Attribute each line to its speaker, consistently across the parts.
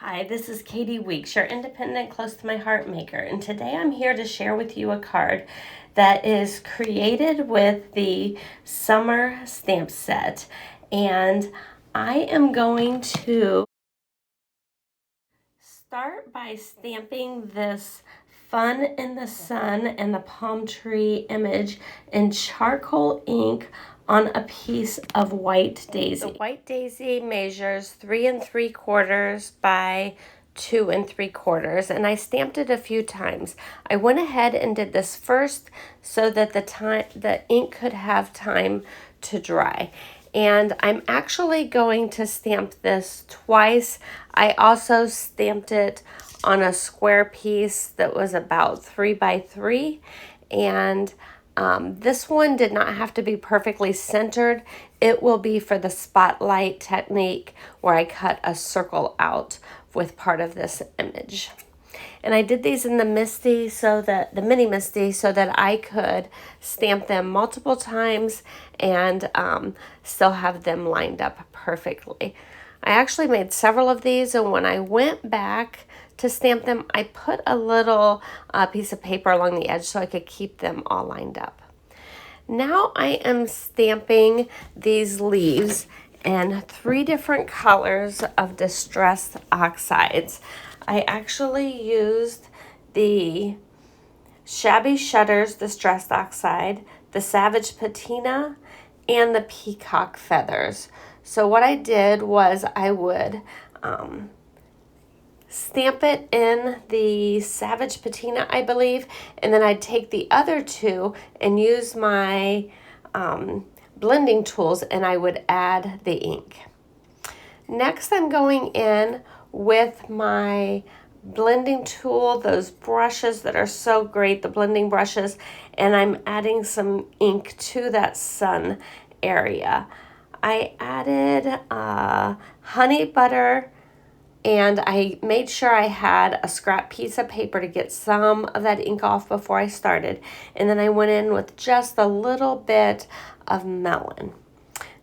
Speaker 1: Hi, this is Katie Weeks, your independent, close to my heart maker, and today I'm here to share with you a card that is created with the summer stamp set, and I am going to start by stamping this Fun in the Sun and the palm tree image in charcoal ink on a piece of white daisy. The white daisy measures 3 3/4 by 2 3/4, and I stamped it a few times. I went ahead and did this first so that the ink could have time to dry. And I'm actually going to stamp this twice. I also stamped it on a square piece that was about 3 by 3, and this one did not have to be perfectly centered. It will be for the spotlight technique where I cut a circle out with part of this image. And I did these in the Misti the mini Misti, so that I could stamp them multiple times and still have them lined up perfectly. I actually made several of these, and when I went back to stamp them, I put a little piece of paper along the edge so I could keep them all lined up. Now I am stamping these leaves in 3 different colors of distressed oxides. I actually used the Shabby Shutters Distressed Oxide, the Salvaged Patina, and the Peacock Feathers. So what I did was I would stamp it in the Salvaged Patina, I believe, and then I'd take the other 2 and use my blending tools, and I would add the ink. Next, I'm going in with my blending tool, those brushes that are so great, the blending brushes, and I'm adding some ink to that sun area. I added honey butter, and I made sure I had a scrap piece of paper to get some of that ink off before I started. And then I went in with just a little bit of melon.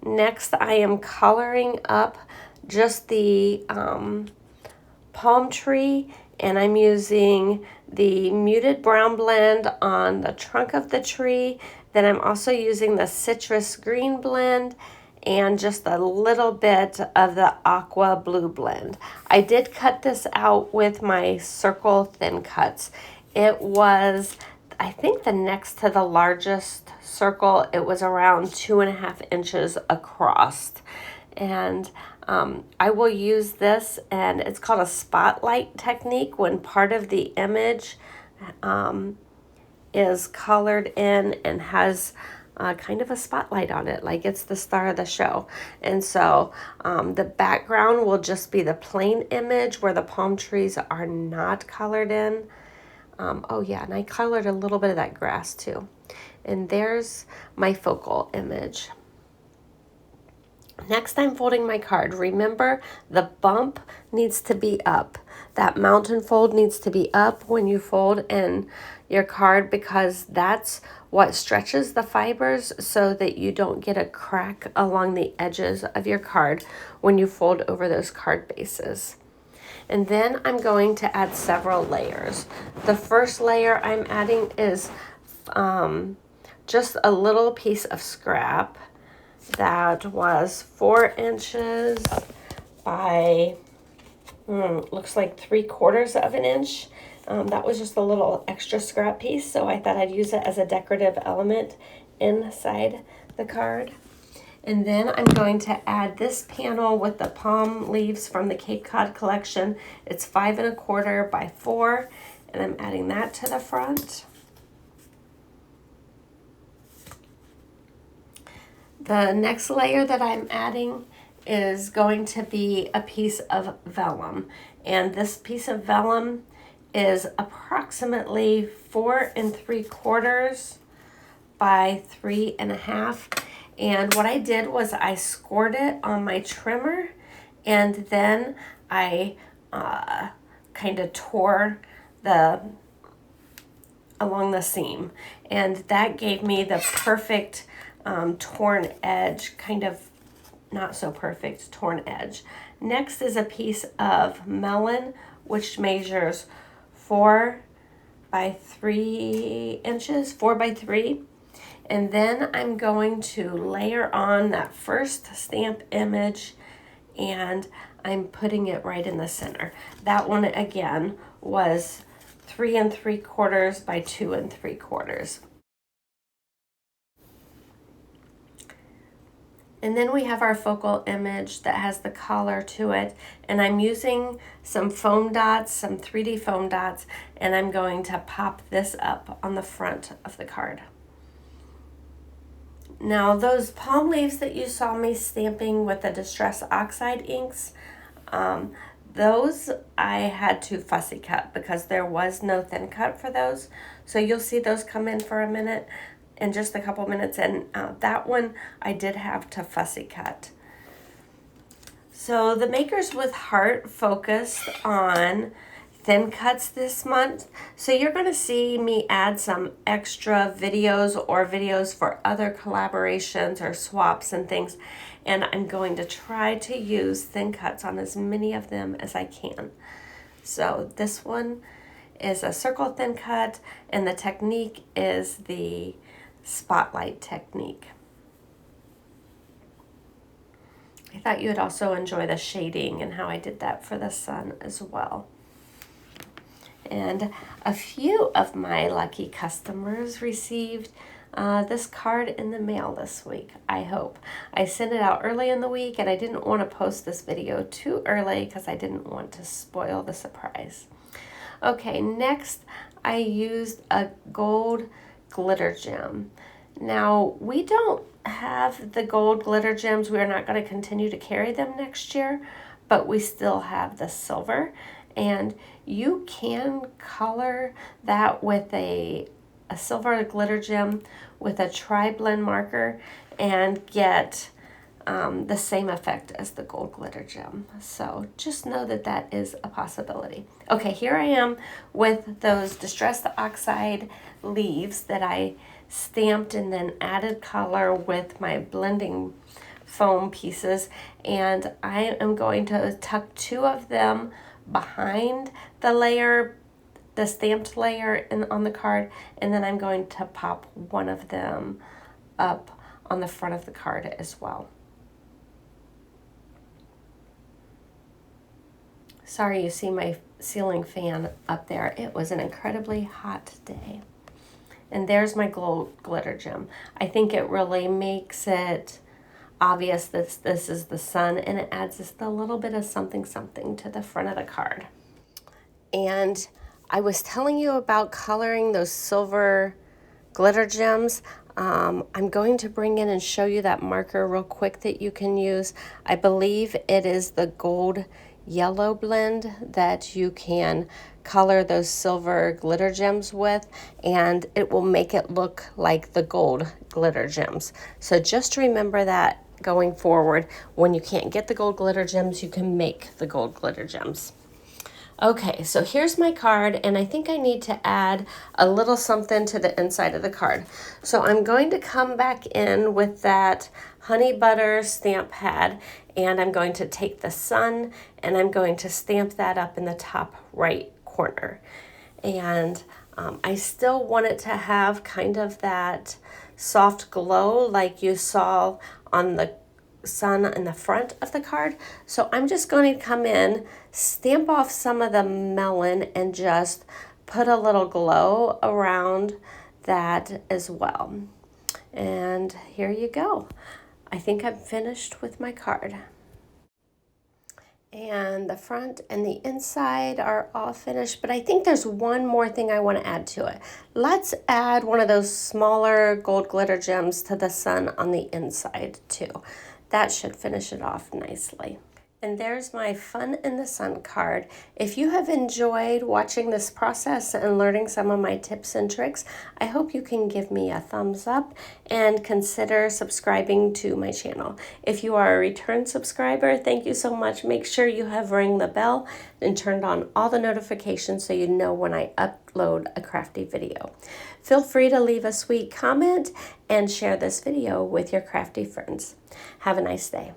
Speaker 1: Next, I am coloring up just the palm tree, and I'm using the muted brown blend on the trunk of the tree. Then I'm also using the citrus green blend and just a little bit of the Aqua blue blend. I did cut this out with my circle thin cuts. It was, I think, the next to the largest circle. It was around 2.5 inches across. And I will use this, and it's called a spotlight technique, when part of the image is colored in and has kind of a spotlight on it, like it's the star of the show. And so the background will just be the plain image where the palm trees are not colored in. Oh yeah, and I colored a little bit of that grass too. And there's my focal image. Next, I'm folding my card. Remember, the bump needs to be up. That mountain fold needs to be up when you fold in your card, because that's what stretches the fibers so that you don't get a crack along the edges of your card when you fold over those card bases. And then I'm going to add several layers. The first layer I'm adding is just a little piece of scrap that was 4 inches by looks like 3/4 of an inch. That was just a little extra scrap piece, so I thought I'd use it as a decorative element inside the card. And then I'm going to add this panel with the palm leaves from the Cape Cod collection. It's 5 1/4 by 4, and I'm adding that to the front. The next layer that I'm adding is going to be a piece of vellum, and this piece of vellum is approximately 4 3/4 by 3 1/2. And what I did was I scored it on my trimmer, and then I kind of tore along the seam, and that gave me the perfect torn edge, kind of not so perfect torn edge. Next is a piece of Melon, which measures 4 by 3 inches, 4 by 3. And then I'm going to layer on that first stamp image, and I'm putting it right in the center. That one again was 3 3/4 by 2 3/4. And then we have our focal image that has the collar to it, and I'm using some foam dots, some 3D foam dots, and I'm going to pop this up on the front of the card. Now those palm leaves that you saw me stamping with the Distress Oxide inks, those I had to fussy cut because there was no thin cut for those. So you'll see those come in for a minute, in just a couple minutes, and that one I did have to fussy cut. So the Makers with Heart focused on thin cuts this month, so you're going to see me add some extra videos or videos for other collaborations or swaps and things, and I'm going to try to use thin cuts on as many of them as I can. So this one is a circle thin cut, and the technique is the spotlight technique. I thought you would also enjoy the shading and how I did that for the sun as well. And a few of my lucky customers received this card in the mail this week, I hope. I sent it out early in the week, and I didn't want to post this video too early because I didn't want to spoil the surprise. Okay, next I used a gold glitter gem. Now, we don't have the gold glitter gems. We're not going to continue to carry them next year, but we still have the silver, and you can color that with a silver glitter gem with a TriBlend marker and get the same effect as the gold glitter gem. So just know that that is a possibility. Okay, here I am with those Distressed Oxide leaves that I stamped and then added color with my blending foam pieces, and I am going to tuck 2 of them behind the layer, the stamped layer on the card, and then I'm going to pop 1 of them up on the front of the card as well. Sorry you see my ceiling fan up there. It was an incredibly hot day. And there's my gold glitter gem. I think it really makes it obvious that this is the sun, and it adds just a little bit of something to the front of the card. And I was telling you about coloring those silver glitter gems. I'm going to bring in and show you that marker real quick that you can use. I believe it is the gold yellow blend that you can color those silver glitter gems with, and it will make it look like the gold glitter gems. So just remember that going forward. When you can't get the gold glitter gems, you can make the gold glitter gems. Okay, so here's my card, and I think I need to add a little something to the inside of the card. So I'm going to come back in with that honey butter stamp pad, and I'm going to take the sun and I'm going to stamp that up in the top right corner. And I still want it to have kind of that soft glow like you saw on the sun in the front of the card. So I'm just going to come in, stamp off some of the melon, and just put a little glow around that as well. And here you go. I think I'm finished with my card. And the front and the inside are all finished, but I think there's one more thing I want to add to it. Let's add one of those smaller gold glitter gems to the sun on the inside too. That should finish it off nicely. And there's my Fun in the Sun card. If you have enjoyed watching this process and learning some of my tips and tricks, I hope you can give me a thumbs up and consider subscribing to my channel. If you are a return subscriber, thank you so much. Make sure you have rang the bell and turned on all the notifications so you know when I upload a crafty video. Feel free to leave a sweet comment and share this video with your crafty friends. Have a nice day.